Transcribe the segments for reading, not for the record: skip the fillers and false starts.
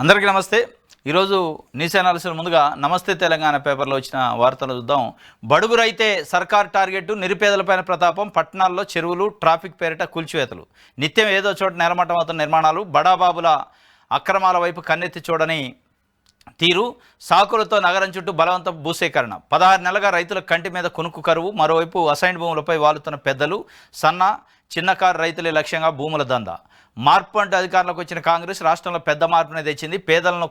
అందరికీ నమస్తే. ఈరోజు న్యూస్ అనాలిసిస్ ముందుగా నమస్తే తెలంగాణ పేపర్లో వచ్చిన వార్తలు చూద్దాం. బడుగురైతే సర్కార్ టార్గెట్, నిరుపేదలపైన ప్రతాపం, పట్టణాల్లో చెరువులు, ట్రాఫిక్ పేరిట కూల్చివేతలు, నిత్యం ఏదో చోట నెలమట్టం అవుతున్న నిర్మాణాలు, బడాబాబుల అక్రమాల వైపు కన్నెత్తి చూడని తీరు, సాకులతో నగరం చుట్టూ బలవంతపు భూసేకరణ, 16 నెలలుగా రైతుల కంటి మీద కొనుక్కు కరువు, మరోవైపు అసైన్ భూములపై వాలుతున్న పెద్దలు, సన్న చిన్నకారు రైతులే లక్ష్యంగా భూముల దందా. మార్పు అంటే అధికారంలోకి వచ్చిన కాంగ్రెస్ రాష్ట్రంలో పెద్ద మార్పునే తెచ్చింది. పేదలను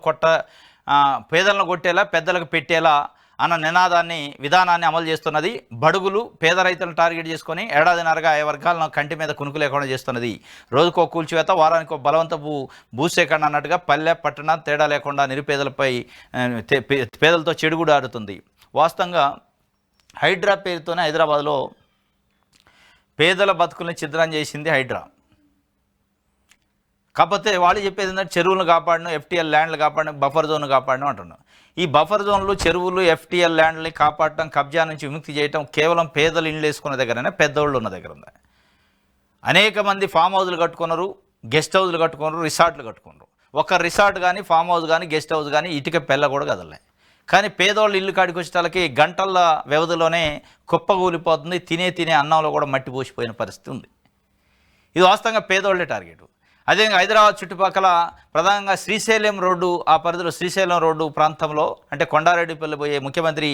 కొట్టేలా, పెద్దలకు పెట్టేలా అన్న విధానాన్ని అమలు చేస్తున్నది. బడుగులు పేద రైతులను టార్గెట్ చేసుకొని ఏడాదిన్నరగా ఆయా వర్గాలను కంటి మీద కునుకు లేకుండా చేస్తున్నది. రోజుకో కూల్చివేత, వారానికి బలవంతపు భూసేకరణ అన్నట్టుగా పల్లె పట్టణ తేడా లేకుండా నిరుపేదలపై పేదలతో చెడుగుడు ఆడుతుంది. వాస్తవంగా హైడ్రా పేరుతోనే హైదరాబాద్లో పేదల బతుకుల్ని ఛిద్రం చేసింది హైడ్రా. కాకపోతే వాళ్ళు చెప్పేది ఏంటంటే చెరువులను కాపాడను, ఎఫ్టీఎల్ ల్యాండ్లు కాపాడను, బఫర్ జోన్ను కాపాడను అంటున్నాను. ఈ బఫర్ జోన్లు, చెరువులు, ఎఫ్టీఎల్ ల్యాండ్ని కాపాడటం, కబ్జా నుంచి విముక్తి చేయటం కేవలం పేదలు ఇండ్లు వేసుకున్న దగ్గరనే, పెద్దోళ్ళు ఉన్న దగ్గర ఉంది. అనేక మంది ఫామ్ హౌస్లు కట్టుకున్నారు, గెస్ట్ హౌస్లు కట్టుకున్నారు, రిసార్ట్లు కట్టుకున్నారు. ఒక రిసార్ట్ కానీ, ఫామ్ హౌస్ కానీ, గెస్ట్ హౌస్ కానీ ఇటుక పెళ్ళ కూడా కదలే. కానీ పేదోళ్ళు ఇల్లు కాడికి వచ్చేటాలకి గంటల వ్యవధిలోనే కుప్పగూలిపోతుంది. తినే అన్నంలో కూడా మట్టి పోసిపోయిన పరిస్థితి ఉంది. ఇది వాస్తవంగా పేదోళ్ళే టార్గెట్. అదేవిధంగా హైదరాబాద్ చుట్టుపక్కల ప్రధానంగా శ్రీశైలం రోడ్డు, ఆ పరిధిలో శ్రీశైలం రోడ్డు ప్రాంతంలో, అంటే కొండారెడ్డిపల్లి పోయే ముఖ్యమంత్రి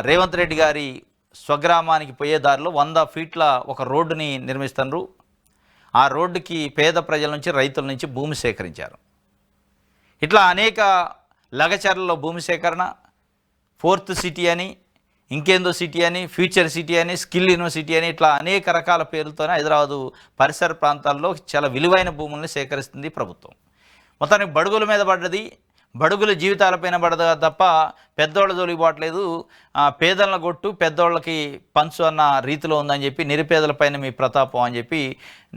రేవంత్ రెడ్డి గారి స్వగ్రామానికి పోయే దారిలో 100 ఫీట్ల ఒక రోడ్డుని నిర్మిస్తున్నారు. ఆ రోడ్డుకి పేద ప్రజల నుంచి, రైతుల నుంచి భూమి సేకరించారు. ఇట్లా అనేక లగచర్లలో భూమి సేకరణ, 4th సిటీ అని, ఇంకేందో సిటీ అని, ఫ్యూచర్ సిటీ అని, స్కిల్ యూనివర్సిటీ అని, ఇట్లా అనేక రకాల పేర్లతోనే హైదరాబాదు పరిసర ప్రాంతాల్లో చాలా విలువైన భూముల్ని సేకరిస్తుంది ప్రభుత్వం. మొత్తానికి బడుగుల మీద పడ్డది, బడుగుల జీవితాలపైన పడ్డది తప్ప పెద్దోళ్ళ జోలికి పోవట్లేదు. పేదలను కొట్టు, పెద్దోళ్ళకి పంచు అన్న రీతిలో ఉందని చెప్పి, నిరుపేదలపైన మీ ప్రతాపం అని చెప్పి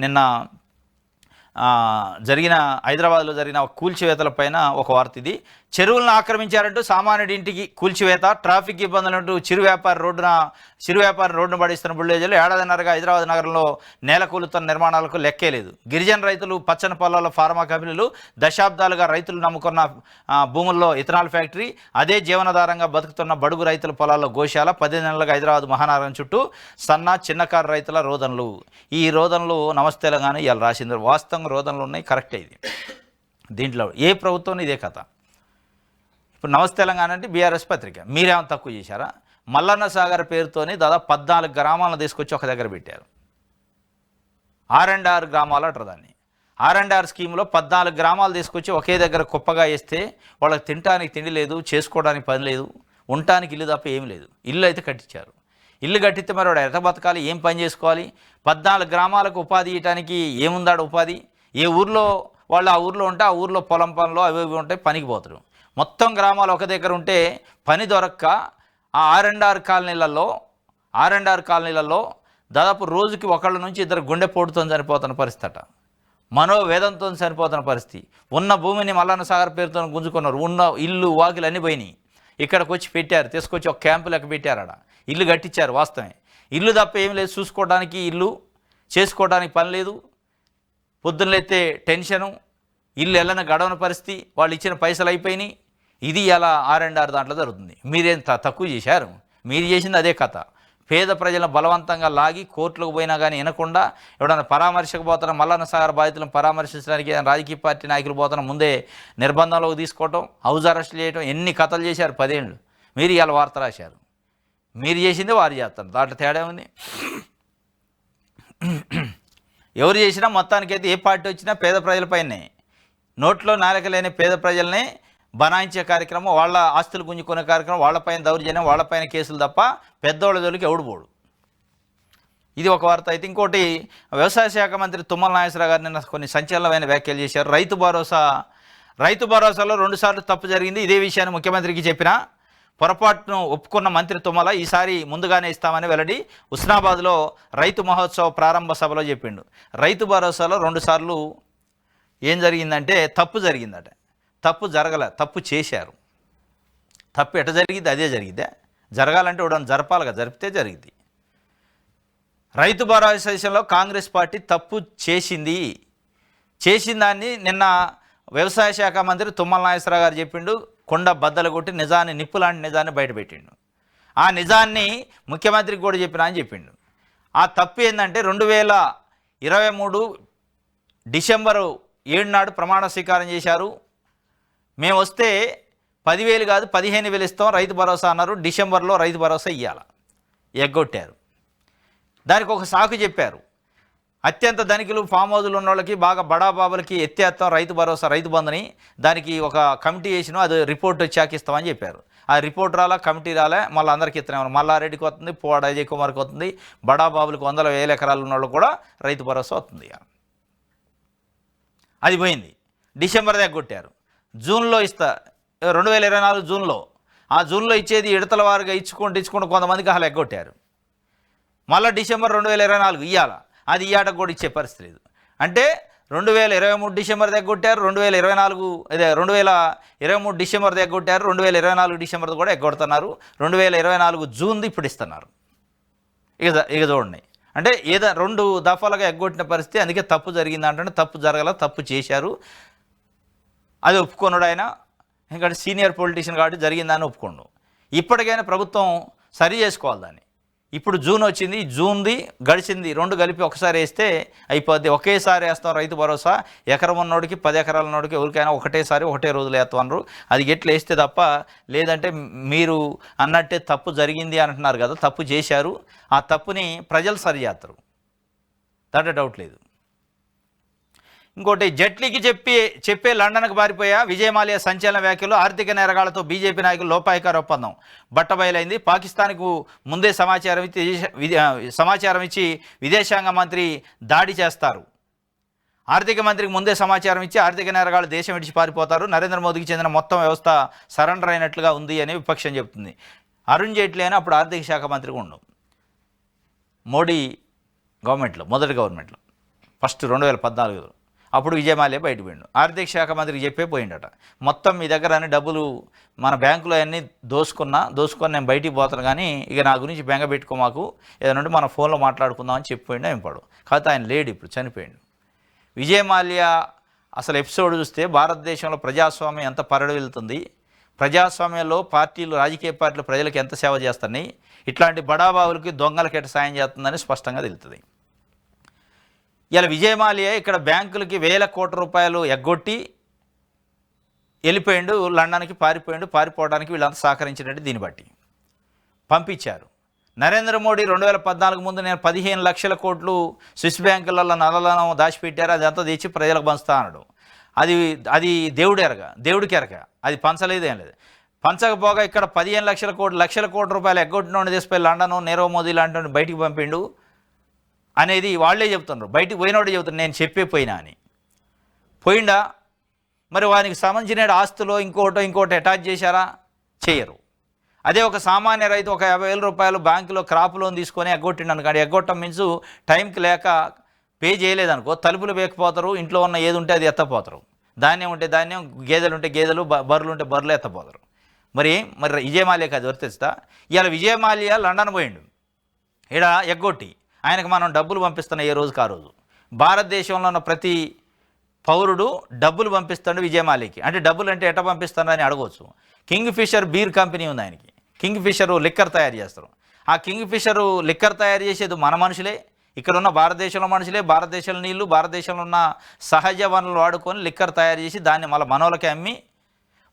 నిన్న హైదరాబాద్లో జరిగిన కూల్చివేతలపైన ఒక వార్త ఇది. చెరువులను ఆక్రమించారంటూ సామాన్యుడి ఇంటికి కూల్చివేత, ట్రాఫిక్ ఇబ్బందులంటూ చిరు వ్యాపారి రోడ్డును పడిస్తున్న బుల్డోజర్లు, ఏడాదిన్నరగా హైదరాబాద్ నగరంలో నేలకూలుతున్న నిర్మాణాలకు లెక్కే లేదు. గిరిజన రైతులు, పచ్చని పొలాల్లో ఫార్మా కంపెనీలు, దశాబ్దాలుగా రైతులు నమ్ముకున్న భూముల్లో ఇథనాల్ ఫ్యాక్టరీ, అదే జీవనాధారంగా బతుకుతున్న బడుగు రైతుల పొలాల్లో గోశాల, 10 నెలలుగా హైదరాబాద్ మహానగరం చుట్టూ సన్న చిన్నకారు రైతుల రోదనలు. ఈ రోదనలు నమస్తే తెలంగాణ ఇవాళ రాసింది. వాస్తవంగా రోదనలు ఉన్నాయి, కరెక్టే. ఇది దీంట్లో ఏ ప్రభుత్వం ఇదే కథ. ఇప్పుడు నమస్తే తెలంగాణ అంటే బీఆర్ఎస్ పత్రిక. మీరేమో తక్కువ చేశారా? మల్లన్న సాగర్ పేరుతోని దాదాపు 14 గ్రామాలను తీసుకొచ్చి ఒక దగ్గర పెట్టారు. R&R గ్రామాలు అంటారు దాన్ని. R&R స్కీమ్లో 14 గ్రామాలు తీసుకొచ్చి ఒకే దగ్గర కుప్పగా వేస్తే వాళ్ళకి తినడానికి తిండి లేదు, చేసుకోవడానికి పని లేదు, ఉండటానికి ఇల్లు తప్ప ఏం లేదు. ఇల్లు అయితే కట్టించారు. ఇల్లు కట్టిస్తే మరి వాడు ఎట బతకాలి, ఏం పని చేసుకోవాలి? 14 గ్రామాలకు ఉపాధి ఇవ్వడానికి ఏముందాడు ఉపాధి? ఏ ఊర్లో వాళ్ళు ఆ ఊర్లో ఉంటే ఆ ఊర్లో పొలం పనులు అవి ఇవి ఉంటాయి, పనికి పోతారు. మొత్తం గ్రామాలు ఒక దగ్గర ఉంటే పని దొరక్క ఆ R&R కాలనీలలో దాదాపు రోజుకి ఒకళ్ళ నుంచి 2 గుండెపోటుతో చనిపోతున్న పరిస్థితి అట, మనోవేదంతో చనిపోతున్న పరిస్థితి. ఉన్న భూమిని మల్లన్న సాగర్ పేరుతో గుంజుకున్నారు. ఉన్న ఇల్లు వాకిలు అన్నీ పోయినాయి. ఇక్కడికి వచ్చి పెట్టారు, తీసుకొచ్చి ఒక క్యాంపు లెక్క పెట్టారు. ఆడ ఇల్లు కట్టించారు. వాస్తవమే, ఇల్లు తప్ప ఏం లేదు. చూసుకోవడానికి ఇల్లు, చేసుకోవడానికి పని లేదు. పొద్దున్నలైతే టెన్షను, ఇల్లు ఎల్లన గడవని పరిస్థితి, వాళ్ళు ఇచ్చిన పైసలు అయిపోయినాయి. ఇది అలా R&R దాంట్లో జరుగుతుంది. మీరేం తక్కువ చేశారు? మీరు చేసింది అదే కథ. పేద ప్రజలను బలవంతంగా లాగి కోర్టులకు పోయినా కానీ వినకుండా, ఎవడన్నా పరామర్శకు పోతున్నా, మల్లన్న సాగర్ బాధితులను పరామర్శించడానికి రాజకీయ పార్టీ నాయకులు పోతున్నా ముందే నిర్బంధంలోకి తీసుకోవటం, హౌస్ అరెస్ట్ చేయటం, ఎన్ని కథలు చేశారు 10 ఏళ్ళు. మీరు ఇవాళ వార్త రాశారు. మీరు చేసిందే వారు చేస్తారు, దాంట్లో తేడా ఉంది. ఎవరు చేసినా మొత్తానికైతే ఏ పార్టీ వచ్చినా పేద ప్రజలపైనే, నోట్లో నాలుక లేని పేద ప్రజల్ని బనాయించే కార్యక్రమం, వాళ్ళ ఆస్తులు గుంజుకునే కార్యక్రమం, వాళ్ళపైన దౌర్జన్యం, వాళ్ళపైన కేసులు తప్ప పెద్దోళ్ళ జోలికి ఎవడు పోడు. ఇది ఒక వార్త. అయితే ఇంకోటి, వ్యవసాయ శాఖ మంత్రి తుమ్మల నాగేశ్వరరావు గారు నిన్న కొన్ని సంచలనమైన వ్యాఖ్యలు చేశారు. రైతు భరోసాలో 2 సార్లు తప్పు జరిగింది. ఇదే విషయాన్ని ముఖ్యమంత్రికి చెప్పినా పొరపాటును ఒప్పుకున్న మంత్రి తుమ్మల ఈసారి ముందుగానే ఇస్తామని వెల్లడి. హుస్నాబాద్లో రైతు మహోత్సవ ప్రారంభ సభలో చెప్పిండు. రైతు భరోసాలో 2 సార్లు ఏం జరిగిందంటే తప్పు జరిగిందట. తప్పు జరగలే, తప్పు చేశారు. తప్పు ఎట జరిగింది అదే జరిగిద్దా? జరగాలంటే ఉడని జరపాలిగా, జరిపితే జరిగింది. రైతు భరోసా విషయంలో కాంగ్రెస్ పార్టీ తప్పు చేసిన దాన్ని నిన్న వ్యవసాయ శాఖ మంత్రి తుమ్మల నాగేశ్వరరావు గారు చెప్పిండు, కొండ బద్దలు కొట్టి నిజాన్ని, నిప్పు లాంటి నిజాన్ని బయటపెట్టిండు. ఆ నిజాన్ని ముఖ్యమంత్రికి కూడా చెప్పినా అని చెప్పిండు. ఆ తప్పు ఏంటంటే 2023 డిసెంబరు 7 నాడు ప్రమాణ స్వీకారం చేశారు. మేము వస్తే 10,000 కాదు 15,000 ఇస్తాం రైతు భరోసా అన్నారు. డిసెంబర్లో రైతు భరోసా ఇవ్వాలి, ఎగ్గొట్టారు. దానికి ఒక సాకు చెప్పారు, అత్యంత ధనికులు ఫామ్ హౌజులు ఉన్న వాళ్ళకి బాగా బడాబాబులకి ఎత్తేస్తాం రైతు భరోసా రైతు బంధుని, దానికి ఒక కమిటీ వేసినాం, అది రిపోర్ట్ వచ్చాక ఇస్తామని చెప్పారు. ఆ రిపోర్ట్ రాలా, కమిటీ రాలే, మళ్ళీ అందరికీ ఇస్తున్నాం. మల్లారెడ్డికి వస్తుంది, పోవాడ అజయ్ కుమార్కి వస్తుంది, బడాబాబులకు 100,000 ఎకరాలు ఉన్న వాళ్ళు కూడా రైతు భరోసా వస్తుంది. అది పోయింది. డిసెంబర్ దగ్గర కొట్టారు. జూన్లో 2024 జూన్లో, ఆ జూన్లో ఇచ్చేది విడతల వారుగా ఇచ్చుకుంటూ కొంతమందికి అసలు ఎగ్గొట్టారు. మళ్ళీ డిసెంబర్ 2024 ఇవ్వాల, అది ఇయ్యాటకు కూడా ఇచ్చే పరిస్థితి లేదు. అంటే 2023 డిసెంబర్ దగ్గర కొట్టారు, 2023 డిసెంబర్ దగ్గర కొట్టారు, 2024 డిసెంబర్ కూడా ఎగ్గొడుతున్నారు, 2024 జూన్ది ఇప్పుడు ఇస్తున్నారు. ఇక చూడండి, అంటే ఏదో 2 దఫాలుగా ఎగ్గొట్టిన పరిస్థితి. అందుకే తప్పు జరిగింది అంటే తప్పు జరగల, తప్పు చేశారు, అది ఒప్పుకోనుడు ఆయన. ఎందుకంటే సీనియర్ పొలిటీషియన్ కాబట్టి జరిగిందని ఒప్పుకోండు. ఇప్పటికైనా ప్రభుత్వం సరి చేసుకోవాలి దాన్ని. ఇప్పుడు జూన్ వచ్చింది, జూన్ది గడిచింది, 2 కలిపి ఒకసారి వేస్తే అయిపోద్ది. ఒకేసారి వేస్తాం రైతు భరోసా, ఎకరం ఉన్నోడికి 10 ఎకరాల ఉన్నోడికి ఎవరికైనా ఒకటే రోజులు వేస్తామన్నారు. అది ఎట్లా వేస్తే తప్ప, లేదంటే మీరు అన్నట్టే తప్పు జరిగింది అంటున్నారు కదా, తప్పు చేశారు, ఆ తప్పుని ప్రజలు సరి చేస్తారు, దాంట్లో డౌట్ లేదు. ఇంకోటి, జైట్లీకి చెప్పే లండన్కు పారిపోయా విజయమాల్యా సంచలన వ్యాఖ్యలు, ఆర్థిక నేరగాళ్లతో బీజేపీ నాయకులు లోపాయికార ఒప్పందం బట్టబయలైంది. పాకిస్తాన్కు ముందే సమాచారం ఇచ్చి విదేశాంగ మంత్రి దాడి చేస్తారు. ఆర్థిక మంత్రికి ముందే సమాచారం ఇచ్చి ఆర్థిక నేరగాళ్లు దేశం విడిచి పారిపోతారు. నరేంద్ర మోదీకి చెందిన మొత్తం వ్యవస్థ సరెండర్ అయినట్లుగా ఉంది అని విపక్షం చెబుతుంది. అరుణ్ జైట్లీ అని అప్పుడు ఆర్థిక శాఖ మంత్రిగా ఉండు, మోడీ గవర్నమెంట్లో, మొదటి గవర్నమెంట్లో, ఫస్ట్ 2014లో. అప్పుడు విజయమాల్యా బయటకు పోయిండు, ఆర్థిక శాఖ మంత్రికి చెప్పే పోయిండట, మొత్తం మీ దగ్గర అన్ని డబ్బులు మన బ్యాంకులో అన్నీ దోసుకొని నేను బయటికి పోతాను, కానీ ఇక నా గురించి బెంగ పెట్టుకో, మాకు ఏదైనా మన ఫోన్లో మాట్లాడుకుందామని చెప్పిపోయిండు. ఏంపాడు కాకపోతే ఆయన లేడు, ఇప్పుడు చనిపోయిండు. విజయమాల్యా అసలు ఎపిసోడ్ చూస్తే భారతదేశంలో ప్రజాస్వామ్యం ఎంత పరడు వెళ్తుంది, ప్రజాస్వామ్యంలో పార్టీలు, రాజకీయ పార్టీలు ప్రజలకు ఎంత సేవ చేస్తున్నాయి, ఇట్లాంటి బడాబాబులకి దొంగలకి ఎట్ట సాయం చేస్తుందని స్పష్టంగా తెలుస్తుంది. ఇలా విజయమాల్యా ఇక్కడ బ్యాంకులకి 1,000 కోట్ల రూపాయలు ఎగ్గొట్టి వెళ్ళిపోయిండు, లండన్కి పారిపోవడానికి వీళ్ళంతా సహకరించినట్టు దీన్ని బట్టి పంపించారు. నరేంద్ర మోడీ 2014 ముందు నేను 15 లక్షల కోట్లు స్విస్ బ్యాంకులలో నల్లలను దాచిపెట్టారు, అది అంతా తెచ్చి ప్రజలకు పంచుతా అన్నాడు. అది దేవుడికి ఎరక, అది పంచలేదు, ఏం లేదు. పంచకపోగా ఇక్కడ 15 లక్షల కోట్ల రూపాయలు ఎగ్గొట్టినోడిని తీసుకుపోయి లండన్ నీరవ్ మోదీ లాంటి బయటికి పంపిండు అనేది వాళ్ళే చెప్తున్నారు. బయటికి పోయినోడే చెబుతున్నారు, నేను చెప్పే పోయినా అని. పోయిండా? మరి వానికి సంబంధించిన ఆస్తులో ఇంకోటి అటాచ్ చేశారా? చేయరు. అదే ఒక సామాన్య రైతు ఒక 50,000 రూపాయలు బ్యాంకులో క్రాప్ లోన్ తీసుకొని ఎగ్గొట్టిండు అనుకోండి, ఎగ్గొట్టం మీన్స్ టైంకి లేక పే చేయలేదనుకో, తలుపులు వేయకపోతారు, ఇంట్లో ఉన్న ఏది ఉంటే అది ఎత్తపోతారు, ధాన్యం ఉంటే ధాన్యం, గేదెలు ఉంటే గేదెలు, బర్రెలు ఉంటే బర్రెలు ఎత్తపోతారు. మరి విజయమాల్యాకి అది వర్తిస్తా? ఇవాళ విజయమాల్యా లండన్ పోయిండు, ఇక్కడ ఎగ్గొట్టి ఆయనకు మనం డబ్బులు పంపిస్తున్నాం ఏ రోజుకి ఆ రోజు. భారతదేశంలో ఉన్న ప్రతి పౌరుడు డబ్బులు పంపిస్తాడు విజయమాల్యాకి. అంటే డబ్బులు అంటే ఎట్లా పంపిస్తాడని అడగవచ్చు. కింగ్ ఫిషర్ బీర్ కంపెనీ ఉంది ఆయనకి, కింగ్ ఫిషర్ లిక్కర్ తయారు చేస్తారు. ఆ కింగ్ ఫిషర్ లిక్కర్ తయారు చేసేది మన మనుషులే, ఇక్కడ ఉన్న భారతదేశంలో మనుషులే, భారతదేశంలో నీళ్లు, భారతదేశంలో ఉన్న సహజ వనరులు వాడుకొని లిక్కర్ తయారు చేసి దాన్ని మళ్ళీ మనోళ్ళకి అమ్మి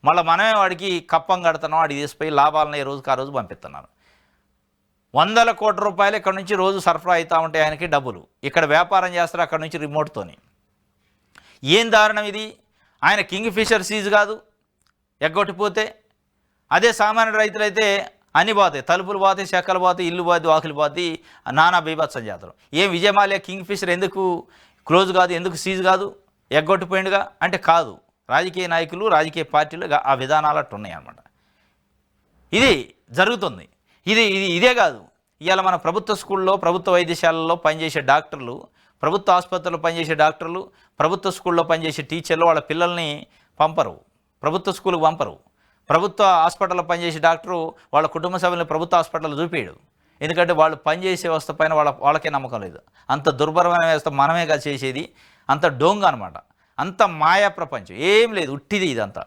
మళ్ళీ మనమే వాడికి కప్పం కడుతున్నాం, వాడికి తీసిపోయి లాభాలను ఏ రోజుకి ఆ రోజు పంపిస్తున్నారు. 100 కోట్ల రూపాయలు ఇక్కడ నుంచి రోజు సరఫరా అవుతూ ఉంటాయి ఆయనకి డబ్బులు. ఇక్కడ వ్యాపారం చేస్తారు అక్కడ నుంచి రిమోట్తోని. ఏం దారుణం ఇది! ఆయన కింగ్ ఫిషర్ సీజ్ కాదు ఎగ్గొట్టిపోతే. అదే సామాన్య రైతులైతే అన్నీ పోతాయి, తలుపులు పోతాయి, చెక్కలు పోతాయి, ఇల్లు పోతాయి, వాకిలు పోతాయి, నానా బీభత్సం చేస్తారు. ఏం విజయమాల్యా కింగ్ ఫిషర్ ఎందుకు క్లోజ్ కాదు, ఎందుకు సీజ్ కాదు, ఎగ్గొట్టిపోయిండుగా అంటే కాదు. రాజకీయ నాయకులు, రాజకీయ పార్టీలు ఆ విధానాలు అట్టు ఉన్నాయి అన్నమాట. ఇది జరుగుతుంది. ఇదే కాదు, ఇవాళ మన ప్రభుత్వ స్కూల్లో, ప్రభుత్వ వైద్యశాలల్లో పనిచేసే డాక్టర్లు, ప్రభుత్వ ఆసుపత్రుల్లో పనిచేసే డాక్టర్లు, ప్రభుత్వ స్కూల్లో పనిచేసే టీచర్లు వాళ్ళ పిల్లల్ని పంపరు, ప్రభుత్వ స్కూల్కి పంపరు. ప్రభుత్వ హాస్పిటల్లో పనిచేసే డాక్టరు వాళ్ళ కుటుంబ సభ్యులను ప్రభుత్వ హాస్పిటల్లో చూపించడు. ఎందుకంటే వాళ్ళు పనిచేసే వ్యవస్థ పైన వాళ్ళకే నమ్మకం లేదు. అంత దుర్భరమైన వ్యవస్థ మనమేగా చేసేది, అంత డోంగ్ అనమాట. అంత మాయా ప్రపంచం, ఏం లేదు, ఉట్టిది ఇదంతా.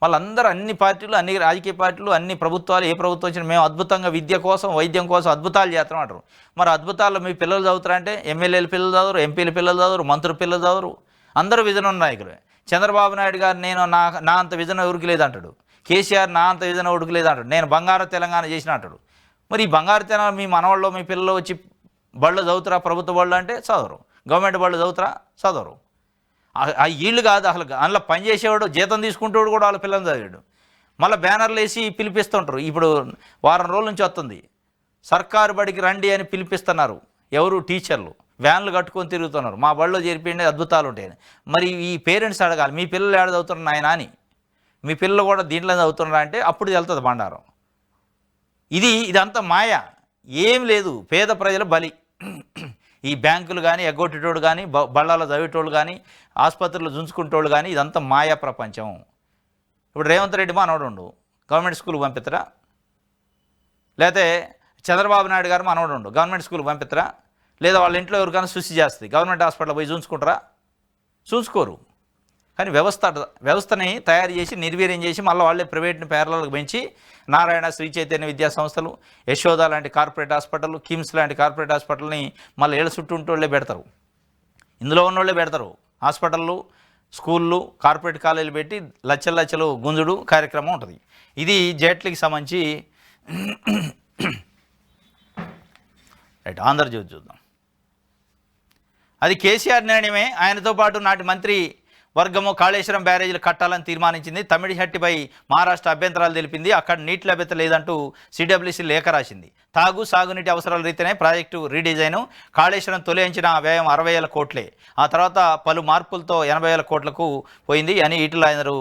వాళ్ళందరూ అన్ని పార్టీలు, అన్ని రాజకీయ పార్టీలు, అన్ని ప్రభుత్వాలు, ఏ ప్రభుత్వం వచ్చినా మేము అద్భుతంగా విద్య కోసం, వైద్యం కోసం అద్భుతాలు చేస్తాం అంటారు. మరి అద్భుతాల్లో మీ పిల్లలు చదువుతారంటే ఎమ్మెల్యేల పిల్లలు చదవరు, ఎంపీల పిల్లలు చదవరు, మంత్రుల పిల్లలు చదవరు, అందరూ విజన్ ఉన్న నాయకులే. చంద్రబాబు నాయుడు గారు నేను నా అంత విజన్ ఎవరికి లేదంటాడు. కేసీఆర్ నా అంత విజన్ ఎవరికి లేదంటాడు. నేను బంగారు తెలంగాణ చేసిన అంటాడు. మరి ఈ బంగారు తెలంగాణ మీ మనవాళ్ళు, మీ పిల్లలు వచ్చి బళ్ళు చదువుతారా? ప్రభుత్వ బళ్ళు అంటే చదవరు, గవర్నమెంట్ బళ్ళు చదువుతారా? చదవరు. ఆ వీళ్ళు కాదు అసలు, అందులో పనిచేసేవాడు, జీతం తీసుకుంటేవాడు కూడా వాళ్ళ పిల్లలు చదివాడు. మళ్ళీ బ్యానర్లు వేసి పిలిపిస్తుంటారు. ఇప్పుడు వారం రోజుల నుంచి వస్తుంది, సర్కారు బడికి రండి అని పిలిపిస్తున్నారు. ఎవరు? టీచర్లు వ్యాన్లు కట్టుకొని తిరుగుతున్నారు. మా బడిలో చేరిపోయింది, అద్భుతాలు ఉంటాయని. మరి ఈ పేరెంట్స్ అడగాలి, మీ పిల్లలు ఏడ చదువుతున్నారు నాయన అని. మీ పిల్లలు కూడా దీంట్లో చదువుతున్నారా అంటే అప్పుడు వెళ్తుంది బండారం. ఇదంతా మాయ, ఏం లేదు. పేద ప్రజల బలి. ఈ బ్యాంకులు కానీ, ఎగ్గొట్టేటోడు కానీ, బళ్ళాలో చదివేటోళ్ళు కానీ, ఆసుపత్రులు జుంచుకుంటోళ్ళు కానీ, ఇదంతా మాయా ప్రపంచం. ఇప్పుడు రేవంత్ రెడ్డి మనవడు గవర్నమెంట్ స్కూల్కి పంపిస్తారా? లేకపోతే చంద్రబాబు నాయుడు గారు మనవడు గవర్నమెంట్ స్కూల్కి పంపిస్తారా? లేదా వాళ్ళ ఇంట్లో ఎవరికైనా సృష్టి చేస్తుంది, గవర్నమెంట్ హాస్పిటల్ పోయి చూసుకుంటారా? చూసుకోరు. కానీ వ్యవస్థని తయారు చేసి నిర్వీర్యం చేసి మళ్ళీ వాళ్ళే ప్రైవేట్ని పేర్లకు పెంచి నారాయణ, శ్రీ చైతన్య విద్యా సంస్థలు, యశోద లాంటి కార్పొరేట్ హాస్పిటల్, కిమ్స్ లాంటి కార్పొరేట్ హాస్పిటల్ని మళ్ళీ ఏళ్ళ చుట్టూ ఉంటోళ్ళే పెడతారు, ఇందులో ఉన్నోళ్ళే పెడతారు. హాస్పిటళ్ళు, స్కూళ్ళు, కార్పొరేట్ కాలేజీలు పెట్టి లక్షల లక్షలు గుంజుడు కార్యక్రమం ఉంటుంది. ఇది జైట్లీకి సంబంధించి రైట్. ఆంధ్రజ్యోతి చూద్దాం. అది కేసీఆర్ నిర్ణయమే. ఆయనతో పాటు నాటి మంత్రి వర్గము కాళేశ్వరం బ్యారేజీలు కట్టాలని తీర్మానించింది. తమిళిహట్టిపై మహారాష్ట్ర అభ్యంతరాలు తెలిపింది. అక్కడ నీటి లభ్యత లేదంటూ సిడబ్ల్యూసీ లేఖ రాసింది. సాగునీటి అవసరాల రీతినే ప్రాజెక్టు రీడిజైను. కాళేశ్వరం తొలి అంచనా వ్యయం 60,000 కోట్లే. ఆ తర్వాత పలు మార్పులతో 80,000 కోట్లకు పోయింది అని ఈటల రాజేందర్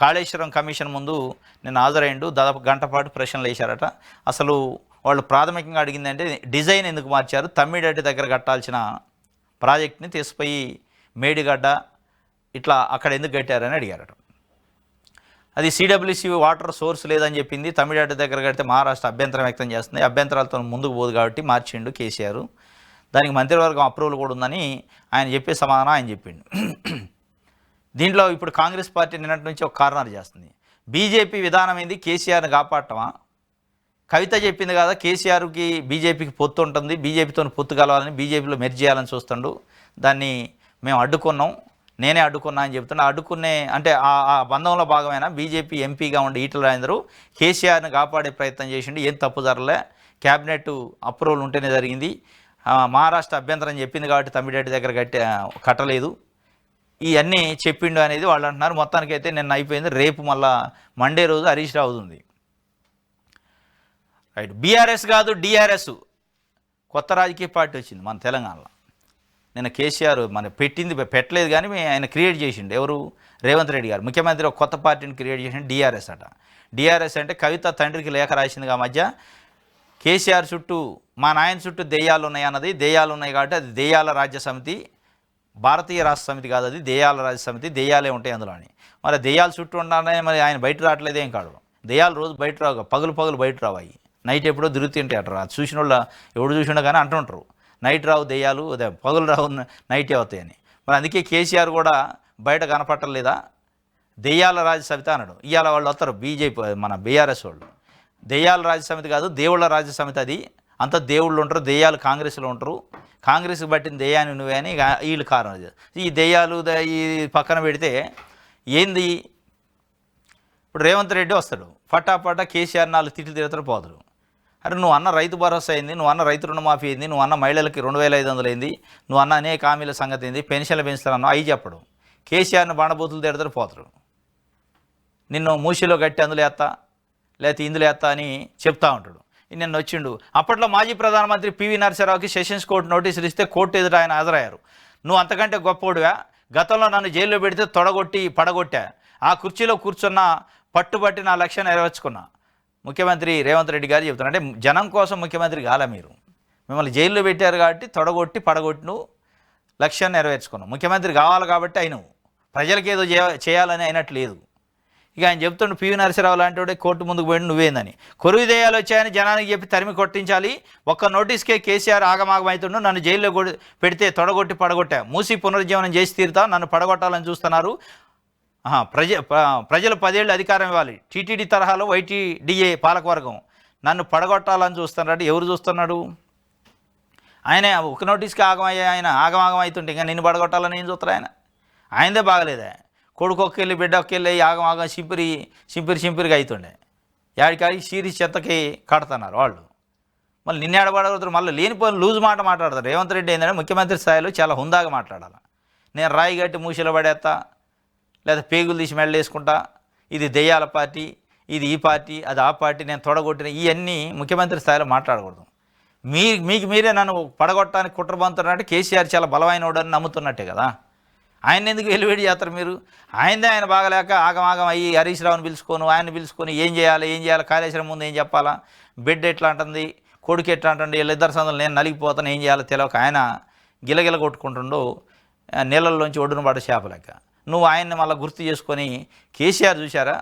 కాళేశ్వరం కమిషన్ ముందు నిన్న హాజరైండు. దాదాపు గంట పాటు ప్రశ్నలు వేశారట. అసలు వాళ్ళు ప్రాథమికంగా అడిగిందంటే డిజైన్ ఎందుకు మార్చారు, తమ్మిడడ్డి దగ్గర కట్టాల్సిన ప్రాజెక్ట్ని తీసుకుపోయి మేడిగడ్డ ఇట్లా అక్కడ ఎందుకు కట్టారని అడిగారట. అది సిడబ్ల్యూసీ వాటర్ సోర్స్ లేదని చెప్పింది. తమిళనాడు దగ్గర కడితే మహారాష్ట్ర అభ్యంతరం వ్యక్తం చేస్తుంది. అభ్యంతరాలతో ముందుకు పోదు కాబట్టి మార్చిండు కేసీఆర్. దానికి మంత్రివర్గం అప్రూవల్ కూడా ఉందని ఆయన చెప్పే సమాధానం ఆయన చెప్పిండు. దీంట్లో ఇప్పుడు కాంగ్రెస్ పార్టీ నిన్నటి నుంచి ఒక కార్నర్ చేస్తుంది. బీజేపీ విధానం ఏంది, కేసీఆర్ని కాపాడటమా? కవిత చెప్పింది కదా, కేసీఆర్కి బీజేపీకి పొత్తు ఉంటుంది, బీజేపీతో పొత్తు కలవాలని, బీజేపీలో మెర్జ్ చేయాలని చూస్తుండు, దాన్ని మేము అడ్డుకున్నాం, నేనే అడ్డుకున్నా అని చెప్తున్నా. అడ్డుకునే అంటే ఆ బంధంలో భాగమైన బీజేపీ ఎంపీగా ఉండే ఈటల రాజేందర్ కేసీఆర్ని కాపాడే ప్రయత్నం చేసిండు. ఏం తప్పు జరలే, క్యాబినెట్ అప్రూవల్ ఉంటేనే జరిగింది. మహారాష్ట్ర అభ్యంతరం చెప్పింది కాబట్టి తమ్మిడేటి దగ్గర కట్టలేదు, ఇవన్నీ చెప్పిండు అనేది వాళ్ళు అంటున్నారు. మొత్తానికైతే నిన్న అయిపోయింది. రేపు మళ్ళా మండే రోజు హరీష్ రావు ఉంది. రైట్. బీఆర్ఎస్ కాదు డిఆర్ఎస్, కొత్త రాజకీయ పార్టీ వచ్చింది మన తెలంగాణలో. నిన్న కేసీఆర్ పెట్టలేదు కానీ ఆయన క్రియేట్ చేసిండు. ఎవరు? రేవంత్ రెడ్డి గారు ముఖ్యమంత్రి ఒక కొత్త పార్టీని క్రియేట్ చేసిండు, డిఆర్ఎస్ అట. డిఆర్ఎస్ అంటే కవిత తండ్రికి లేఖ రాసింది. ఆ మధ్య కేసీఆర్ చుట్టూ, మా నాయన చుట్టూ దెయ్యాలు ఉన్నాయి అన్నది. దెయ్యాలు ఉన్నాయి కాబట్టి అది దెయ్యాల రాజ్య సమితి, భారతీయ రాష్ట్ర సమితి కాదు, అది దెయ్యాల రాజ్య సమితి. దెయ్యాలే ఉంటాయి అందులో అని. మరి దెయ్యాలు చుట్టూ ఉండాలని మరి ఆయన బయట రావట్లేదేం కాదు. దెయ్యాలు రోజు బయట రావు, పగులు బయట రావాయి, నైట్ ఎప్పుడో తిరుగుతుంటాయి అట్రా. చూసిన వాళ్ళు ఎవడు చూసినా కానీ అంటుంటారు, నైట్ రావు దెయ్యాలు, అదే పగులు రావు నైటే అవుతాయని. మరి అందుకే కేసీఆర్ కూడా బయట కనపట్టలేదా, దెయ్యాల రాజ్య సమితి అన్నాడు. ఇవాళ వాళ్ళు వస్తారు బీజేపీ, మన బీఆర్ఎస్ వాళ్ళు. దెయ్యాల రాజ్య సమితి కాదు, దేవుళ్ళ రాజ్య సమితి. అది అంత దేవుళ్ళు ఉంటారు, దెయ్యాలు కాంగ్రెస్లో ఉంటారు, కాంగ్రెస్కి పట్టిన దెయ్యాన్ని నువ్వే అని వీళ్ళు కారణం. ఈ దెయ్యాలు ఈ పక్కన పెడితే ఏంది, ఇప్పుడు రేవంత్ రెడ్డి వస్తాడు, పటాపట కేసీఆర్ 4 తిట్లు తిరుగుతారు పోతాడు. అరే నువ్వు అన్న రైతు భరోసా అయింది, నువ్వు అన్న రైతు రుణమాఫీ అయింది, నువ్వు అన్న మహిళలకి 2,500 అయింది, నువ్వు అన్న అనేక హామీల సంగతి ఏంది, పెన్షన్లు పెంచుతారన్నావు, అవి చెప్పడం. కేసీఆర్ని బండబూతులు తిడతారు పోతారు. నిన్ను మూసిలో గట్టి అందులో వేస్తా, లేకపోతే ఇందులో వేస్తా అని చెప్తా ఉంటాడు. నిన్న వచ్చిండు. అప్పట్లో మాజీ ప్రధానమంత్రి పివి నరసింహారావుకి సెషన్స్ కోర్టు నోటీసులు ఇస్తే కోర్టు ఎదుట ఆయన హాజరయ్యారు. నువ్వు అంతకంటే గొప్పోడువా, గతంలో నన్ను జైల్లో పెడితే పడగొట్టా, ఆ కుర్చీలో కూర్చున్న పట్టుబట్టి నా లక్ష్యాన్ని నెరవేర్చుకున్నా. ముఖ్యమంత్రి రేవంత్ రెడ్డి గారు చెప్తున్నారు. అంటే జనం కోసం ముఖ్యమంత్రి కాలే మీరు, మిమ్మల్ని జైల్లో పెట్టారు కాబట్టి పడగొట్టి నువ్వు లక్ష్యాన్ని నెరవేర్చుకున్నావు. ముఖ్యమంత్రి కావాలి కాబట్టి అయినవు, ప్రజలకి ఏదో చేయాలని అయినట్టు లేదు. ఇక ఆయన చెప్తుండు పివి నరసింహరావు లాంటి వాడే కోర్టు ముందుకు పోయి నువ్వేందని, కొరువు దేయాలు వచ్చాయని జనానికి చెప్పి తరిమి కొట్టించాలి, ఒక్క నోటీస్కే కేసీఆర్ ఆగమాగం అవుతుండు, నన్ను జైల్లో పెడితే తొడగొట్టి పడగొట్టా, మూసి పునరుజ్జీవనం చేసి తీరుతా, నన్ను పడగొట్టాలని చూస్తున్నారు, ప్రజలు 10 ఏళ్ళు అధికారం ఇవ్వాలి, టీటీడీ తరహాలో వైటీడీఏ పాలకవర్గం నన్ను పడగొట్టాలని చూస్తున్నాడు. ఎవరు చూస్తున్నాడు? ఆయన ఒక నోటీస్కి ఆగమయ్యా, ఆయన ఆగమాగం అవుతుంటే ఇంకా నిన్ను పడగొట్టాలని ఏం చూస్తారు? ఆయనదే బాగలేదా? కొడుకు ఒక్కెళ్ళి బిడ్డ ఒక్కెళ్ళి ఆగమాగం సింపిరిగా అవుతుండే, యాడికాడికి సీరియస్ చెత్తకి కడుతున్నారు వాళ్ళు. మళ్ళీ నిన్ను ఆడబడగలుగుతారు, మళ్ళీ లేనిపోయిన లూజ్ మాట మాట్లాడతారు. రేవంత్ రెడ్డి ఏంటంటే ముఖ్యమంత్రి స్థాయిలో చాలా హుందాగా మాట్లాడాలి. నేను రాయి గట్టి మూసిలో పడేస్తా, లేదా పేగులు తీసి మెడలేసుకుంటా, ఇది దెయ్యాల పార్టీ, ఇది ఈ పార్టీ, అది ఆ పార్టీ, నేను తొడగొట్టిన, ఇవన్నీ ముఖ్యమంత్రి స్థాయిలో మాట్లాడకూడదు. మీకు మీరే నన్ను పడగొట్టడానికి కుట్రబంతున్నట్టు కేసీఆర్ చాలా బలమైనోడని నమ్ముతున్నట్టే కదా. ఆయన ఎందుకు వెలువేడి చేస్తారు మీరు? ఆయన బాగలేక ఆగమాగం అయ్యి హరీష్ రావుని ఆయన పిలుచుకొని ఏం చేయాలి కాళేశ్వరం ముందు ఏం చెప్పాలా, బిడ్డ ఎట్లా అంటుంది, కొడుకు ఎట్లా అంటుంది, వీళ్ళిద్దరు సందులు నేను నలిగిపోతాను ఏం చేయాలో తెలియక ఆయన గిలగిల కొట్టుకుంటుండు నీళ్ళల్లోంచి ఒడ్డున పడ్డ చేపలేక. నువ్వు ఆయన్ని మళ్ళీ గుర్తు చేసుకొని కేసీఆర్ చూశారా,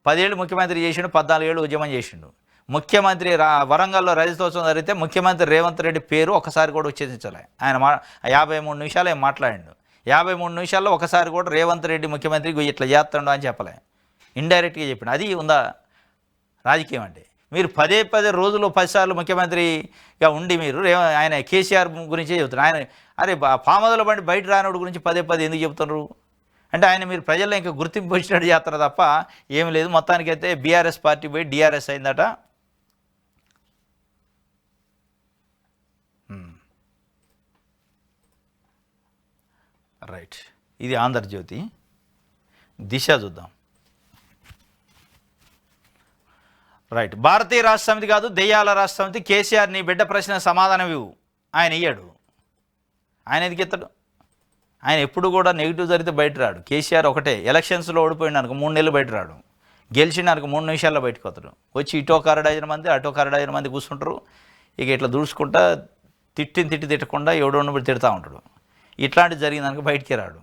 10 ఏళ్ళు ముఖ్యమంత్రి చేసిండు, 14 ఏళ్ళు ఉద్యమం చేసిండు. ముఖ్యమంత్రి వరంగల్లో రజతోత్సవం జరిగితే ముఖ్యమంత్రి రేవంత్ రెడ్డి పేరు ఒకసారి కూడా ఉచ్ఛరించలే. ఆయన 53 నిమిషాలు ఏం మాట్లాడిండు, 53 నిమిషాల్లో ఒకసారి కూడా రేవంత్ రెడ్డి ముఖ్యమంత్రికి ఇట్లా చేస్తుండో అని చెప్పలే, ఇండైరెక్ట్గా చెప్పిండు. అది ఉందా రాజకీయం అంటే? మీరు 10 రోజులు 10 సార్లు ముఖ్యమంత్రిగా ఉండి మీరు ఆయన కేసీఆర్ గురించే చెబుతున్నారు. ఆయన అరే పామదల బండి బయట రానోడు గురించి 10 ఎందుకు చెబుతున్నారు అంటే ఆయన మీరు ప్రజల్లో ఇంకా గుర్తింపు వచ్చినట్టు చేస్తారు తప్ప ఏమి లేదు. మొత్తానికైతే బీఆర్ఎస్ పార్టీ పోయి డిఆర్ఎస్ అయిందట. రైట్, ఇది ఆంధ్రజ్యోతి. దిశ చూద్దాం. రైట్, భారతీయ రాష్ట్ర సమితి కాదు దెయ్యాల రాష్ట్ర సమితి, కేసీఆర్ నీ బిడ్డ ప్రశ్న సమాధానం ఇవ్వు. ఆయన ఇయ్యాడు. ఆయన ఎందుకు ఎత్తాడు? ఆయన ఎప్పుడు కూడా నెగిటివ్ జరిగితే బయట రాడు. కేసీఆర్ ఒకటే, ఎలక్షన్స్లో ఓడిపోయిన అనుకో 3 నెలలు బయట రాడు, గెలిచిన అనుకో 3 నిమిషాల్లో బయటకు వస్తాడు. వచ్చి ఇటో కరడైన మంది అటో కరడైన మంది కూర్చుంటారు. ఇక ఇట్లా దూడ్చుకుంటా తిట్టకుండా ఎవడో తిడతా ఉంటాడు. ఇట్లాంటివి జరిగిందనుకో బయటికి రాడు.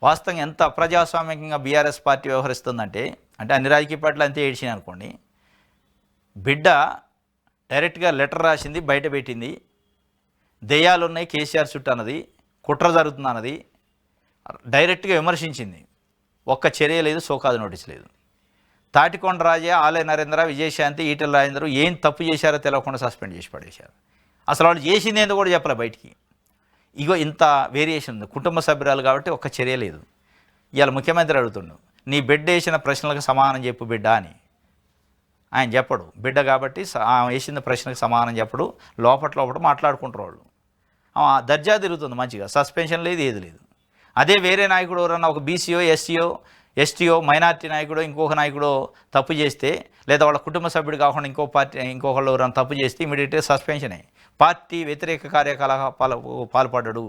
వాస్తవంగా ఎంత అప్రజాస్వామికంగా బీఆర్ఎస్ పార్టీ వ్యవహరిస్తుందంటే, అంటే అన్ని రాజకీయ పార్టీలు అంతే ఏడ్చినాయి అనుకోండి. బిడ్డ డైరెక్ట్గా లెటర్ రాసింది, బయట పెట్టింది, దెయ్యాలు ఉన్నాయి కేసీఆర్ చుట్టూ అన్నది, కుట్ర జరుగుతుంది అన్నది, డైరెక్ట్గా విమర్శించింది. ఒక్క చర్య లేదు, సోకాదు నోటీస్ లేదు. తాటికొండ రాజా, ఆలయ నరేంద్ర, విజయశాంతి, ఈటెల రాజేందర్ ఏం తప్పు చేశారో తెలియకుండా సస్పెండ్ చేసి పడేశారు. అసలు వాళ్ళు చేసింది ఏందో కూడా చెప్పలే బయటికి. ఇగో ఇంత వేరియేషన్ ఉంది. కుటుంబ సభ్యురాలు కాబట్టి ఒక్క చర్య లేదు. ఇవాళ ముఖ్యమంత్రి అడుగుతుండు, నీ బిడ్డ వేసిన ప్రశ్నలకు సమానం చెప్పు బిడ్డ అని. ఆయన చెప్పడు, బిడ్డ కాబట్టి వేసిన ప్రశ్నకు సమానం చెప్పడు. లోపల మాట్లాడుకుంటారు వాళ్ళు. దర్జా తిరుగుతుంది మంచిగా, సస్పెన్షన్ లేదు, ఏది లేదు. అదే వేరే నాయకుడు ఎవరన్నా ఒక బీసీఓ, ఎస్టీఓ, మైనార్టీ నాయకుడు, ఇంకొక నాయకుడు తప్పు చేస్తే, లేదా వాళ్ళ కుటుంబ సభ్యుడు కాకుండా ఇంకొకళ్ళు ఎవరైనా తప్పు చేస్తే ఇమీడియట్గా సస్పెన్షనే. పార్టీ వ్యతిరేక కార్యకలాపాలకు పాల్పడ్డాడు.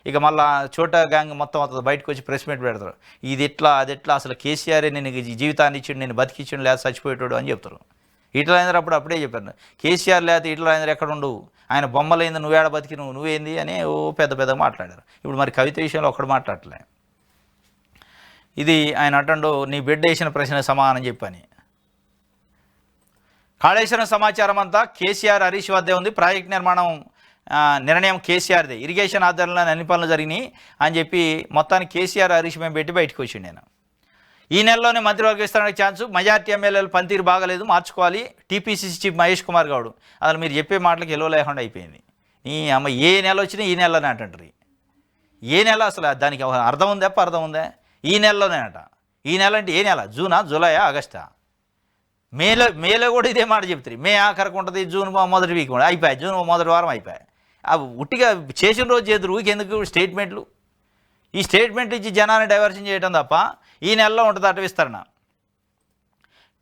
ఇక మళ్ళా చోటా గ్యాంగ్ మొత్తం బయటకు వచ్చి ప్రెస్ మీట్ పెడతారు. ఇది ఎట్లా అది ఎట్లా, అసలు కేసీఆర్ నేను జీవితాన్ని ఇచ్చిండు, నేను బతికిచ్చిండు, లేదా చచ్చిపోయేటాడు అని చెప్తారు. ఈటల రాజేందర్ అప్పుడే చెప్పారు, కేసీఆర్ లేకపోతే ఈటల రాజేందర్ ఎక్కడ ఉండు, ఆయన బొమ్మలైంది, నువ్వేడ బతికి నువ్వేంది అని పెద్ద మాట్లాడారు. ఇప్పుడు మరి కవిత విషయంలో ఒక్కడు మాట్లాడలే. ఇది ఆయన అంటాడు, నీ బిడ్డ వేసిన ప్రశ్న సమానం చెప్పని. కాళేశ్వరం సమాచారం అంతా కేసీఆర్ హరీష్ వద్దే ఉంది. ప్రాజెక్ట్ నిర్ణయం కేసీఆర్దే, ఇరిగేషన్ ఆధ్వర్యంలో అన్ని పనులు జరిగినాయి అని చెప్పి మొత్తానికి కేసీఆర్ హరీష్ మేము పెట్టి బయటకు వచ్చిండు. నేను ఈ నెలలోనే మంత్రివర్గ విస్తరణకు ఛాన్సు, మెజార్టీ ఎమ్మెల్యేలు పనితీరు బాగలేదు, మార్చుకోవాలి. TPCC chief Mahesh Kumar Goud. అసలు మీరు చెప్పే మాటలకు ఎలువ లేకుండా అయిపోయింది. ఈ అమ్మ ఏ నెల వచ్చినా ఈ నెలలోనే అంటారు. ఏ నెల అసలు దానికి అర్థం ఉందా? అర్థం ఉందా? ఈ నెలలోనే అంట. ఈ నెల అంటే ఏ నెల? జూనా, జూలైయా, ఆగస్టా? మేలో కూడా ఇదే మాట చెప్తారు. మే ఆఖరికి ఉంటుంది, జూన్ మొదటి వీక్ అయిపోయాయి, జూన్ మొదటి వారం అయిపోయాయి. అవి ఉట్టిగా చేసిన రోజు చేతురు ఎందుకు స్టేట్మెంట్లు? ఈ స్టేట్మెంట్ ఇచ్చి జనాన్ని డైవర్షన్ చేయడం తప్ప ఈ నెలలో ఉంటుంది అటు విస్తరణ.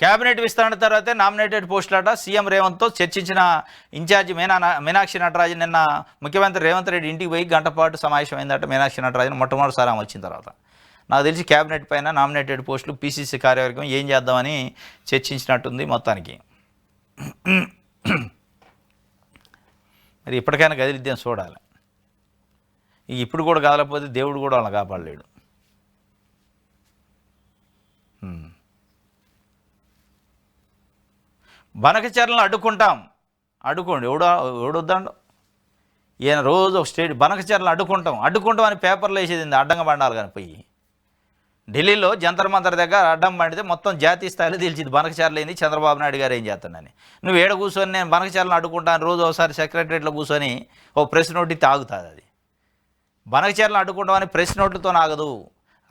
క్యాబినెట్ విస్తరణ తర్వాతే నామినేటెడ్ పోస్టులట. సీఎం రేవంత్తో చర్చించిన ఇన్ఛార్జి మీనాక్షి నటరాజన్ నిన్న ముఖ్యమంత్రి రేవంత్ రెడ్డి ఇంటికి పోయి గంట పాటు సమావేశమైందట. మీనాక్షి నటరాజన్ మొట్టమొదటిసారి ఆమె వచ్చిన తర్వాత నాకు తెలిసి క్యాబినెట్ పైన నామినేటెడ్ పోస్టులు, పీసీసీ కార్యవర్గం ఏం చేద్దామని చర్చించినట్టుంది మొత్తానికి. మరి ఇప్పటికైనా గదిలిద్దాం చూడాలి. ఇప్పుడు కూడా కదలకపోతే దేవుడు కూడా వాళ్ళని కాపాడలేడు. బనకచర్లను అడ్డుకోండి ఎవడొద్దండు. ఈయన రోజు ఒక స్టేట్ బనకచర్లను అడ్డుకుంటాం అని పేపర్లో వేసేది అడ్డంగా పండాలి కానీ పోయి ఢిల్లీలో జంతర్ మంతర్ దగ్గర అడ్డం పండితే మొత్తం జాతీయ స్థాయిలో తెలిసింది బనకచర్లు ఏంది, చంద్రబాబు నాయుడు గారు ఏం చేస్తాడని. నువ్వు ఏడ కూర్చొని నేను బనకచర్లను అడ్డుకుంటాను రోజు ఒకసారి సెక్రటరియట్లో కూర్చొని ఓ ప్రెస్ నోట్ ఇస్తే ఆగుతుంది. అది బనకచర్లను అడ్డుకుంటామని ప్రెస్ నోట్లతో ఆగదు,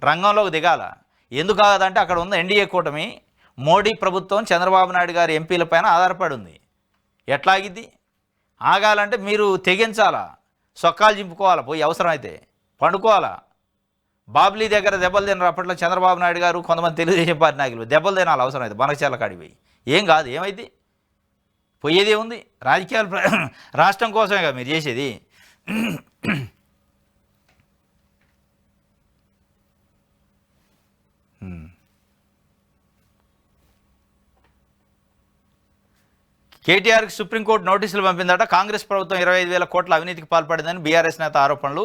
రంగంలోకి దిగాల. ఎందుకు ఆగదంటే అక్కడ ఉన్న ఎన్డీఏ కూటమి మోడీ ప్రభుత్వం చంద్రబాబు నాయుడు గారి ఎంపీల పైన ఆధారపడి ఉంది. ఎట్లాగిద్ది? ఆగాలంటే మీరు తెగించాలా, సొక్కాలు చింపుకోవాలా, పోయి అవసరమైతే పండుకోవాలా. బాబ్లీ దగ్గర దెబ్బలు తినరు అప్పట్లో చంద్రబాబు నాయుడు గారు, కొంతమంది తెలుగుదేశం పార్టీ నాయకులు దెబ్బలు తినాలి అవసరమైతే బనకచర్ల కాడికి పోయి. ఏం కాదు, ఏమైంది, పోయేదే ఉంది. రాజకీయాలు రాష్ట్రం కోసమే కదా మీరు చేసేది. కేటీఆర్కి సుప్రీంకోర్టు నోటీసులు పంపిందట. కాంగ్రెస్ ప్రభుత్వం 25,000 కోట్ల అవినీతికి పాల్పడిందని బీఆర్ఎస్ నేత ఆరోపణలు.